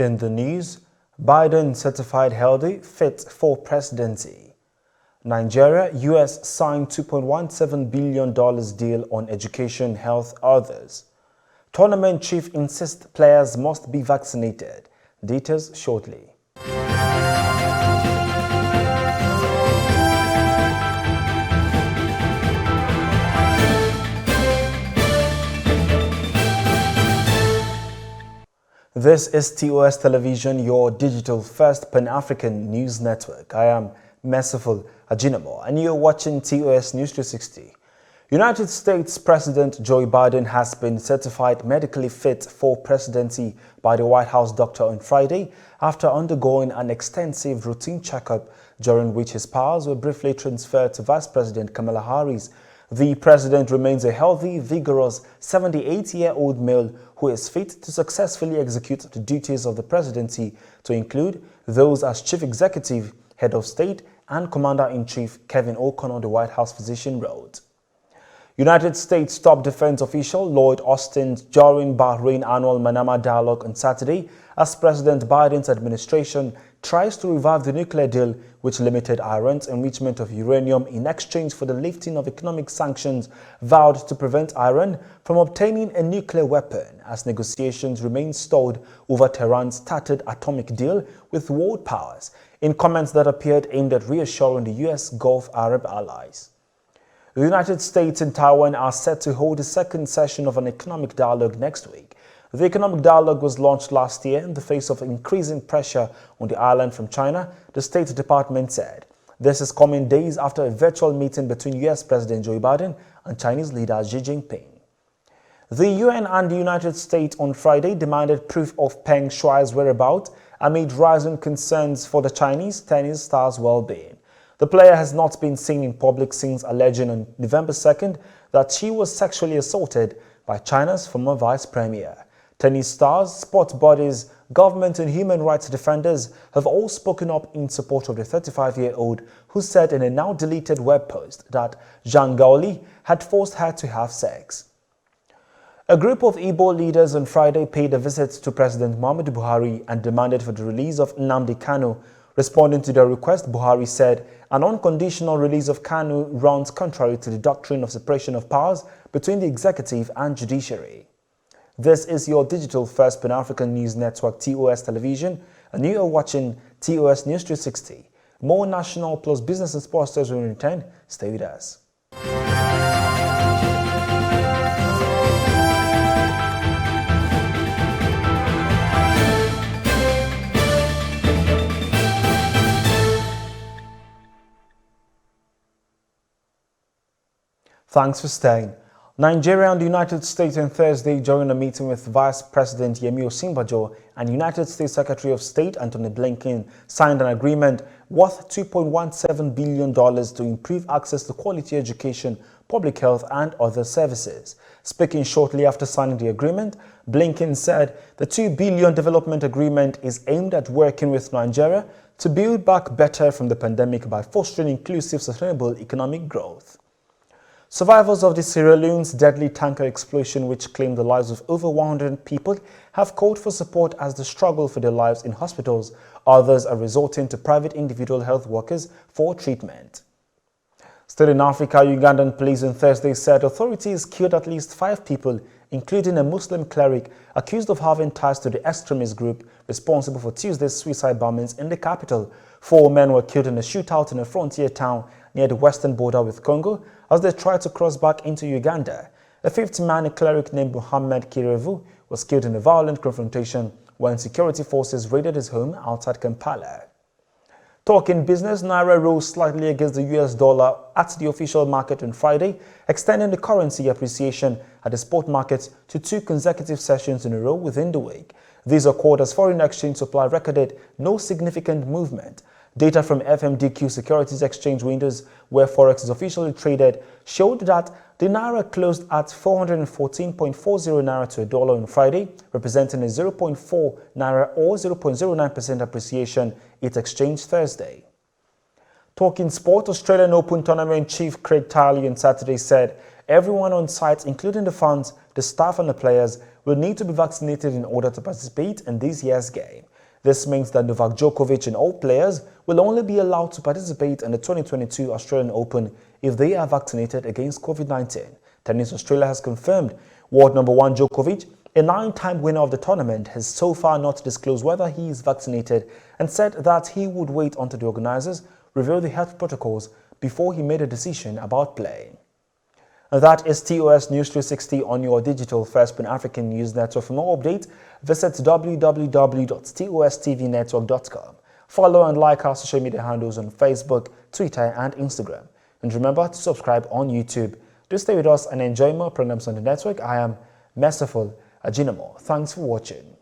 In the news, Biden certified healthy, fit for presidency. Nigeria, US signed $2.17 billion deal on education, health, others. Tournament chief insists players must be vaccinated. Details shortly. This is TOS Television, your digital-first Pan-African news network. I am Merciful Ajinamo, and you're watching TOS News 360. United States President Joe Biden has been certified medically fit for presidency by the White House doctor on Friday after undergoing an extensive routine checkup during which his powers were briefly transferred to Vice President Kamala Harris. The president remains a healthy, vigorous 78-year-old male who is fit to successfully execute the duties of the presidency, to include those as chief executive, head of state, and commander-in-chief, Kevin O'Connor, the White House physician, wrote. United States top defense official Lloyd Austin during Bahrain annual Manama dialogue on Saturday as President Biden's administration tries to revive the nuclear deal which limited Iran's enrichment of uranium in exchange for the lifting of economic sanctions vowed to prevent Iran from obtaining a nuclear weapon, as negotiations remain stalled over Tehran's tattered atomic deal with world powers, in comments that appeared aimed at reassuring the U.S. Gulf Arab allies. The United States and Taiwan are set to hold a second session of an economic dialogue next week. The economic dialogue was launched last year in the face of increasing pressure on the island from China, the State Department said. This is coming days after a virtual meeting between U.S. President Joe Biden and Chinese leader Xi Jinping. The UN and the United States on Friday demanded proof of Peng Shuai's whereabouts amid rising concerns for the Chinese tennis star's well-being. The player has not been seen in public since alleging on November 2nd that she was sexually assaulted by China's former vice premier. Tennis stars, sport bodies, government and human rights defenders have all spoken up in support of the 35-year-old who said in a now-deleted web post that Zhang Gaoli had forced her to have sex. A group of Igbo leaders on Friday paid a visit to President Muhammadu Buhari and demanded for the release of Nnamdi Kanu. Responding to their request, Buhari said an unconditional release of Kanu runs contrary to the doctrine of separation of powers between the executive and judiciary. This is your digital-first Pan-African news network, TOS Television, and you are watching TOS News 360. More national plus business and sports stories will return. Stay with us. Thanks for staying. Nigeria and the United States on Thursday, during a meeting with Vice President Yemi Osinbajo and United States Secretary of State Antony Blinken, signed an agreement worth $2.17 billion to improve access to quality education, public health, and other services. Speaking shortly after signing the agreement, Blinken said the $2 billion development agreement is aimed at working with Nigeria to build back better from the pandemic by fostering inclusive, sustainable economic growth. Survivors of the Sierra Leone's deadly tanker explosion, which claimed the lives of over 100 people, have called for support as they struggle for their lives in hospitals. Others are resorting to private individual health workers for treatment. Still in Africa, Ugandan police on Thursday said authorities killed at least 5 people, including a Muslim cleric accused of having ties to the extremist group responsible for Tuesday's suicide bombings in the capital. 4 men were killed in a shootout in a frontier town near the western border with Congo as they tried to cross back into Uganda. A 5th man, a cleric named Mohammed Kirevu, was killed in a violent confrontation when security forces raided his home outside Kampala. Talking business, Naira rose slightly against the US dollar at the official market on Friday, extending the currency appreciation at the spot market to 2 consecutive sessions in a row within the week. These occurred as foreign exchange supply recorded no significant movement. Data from FMDQ Securities Exchange windows, where Forex is officially traded, showed that the Naira closed at 414.40 Naira to a dollar on Friday, representing a 0.4 Naira or 0.09% appreciation it exchanged Thursday. Talking sport, Australian Open Tournament chief Craig Tiley on Saturday said everyone on site, including the fans, the staff and the players, will need to be vaccinated in order to participate in this year's game. This means that Novak Djokovic and all players will only be allowed to participate in the 2022 Australian Open if they are vaccinated against COVID-19. Tennis Australia has confirmed world number 1 Djokovic, a 9-time winner of the tournament, has so far not disclosed whether he is vaccinated and said that he would wait until the organizers reveal the health protocols before he made a decision about playing. That is TOS News 360 on your digital first Pan-African news network. For more updates, visit www.tostvnetwork.com. Follow and like our social media handles on Facebook, Twitter, and Instagram. And remember to subscribe on YouTube. Do stay with us and enjoy more programs on the network. I am Merciful Ajinamo. Thanks for watching.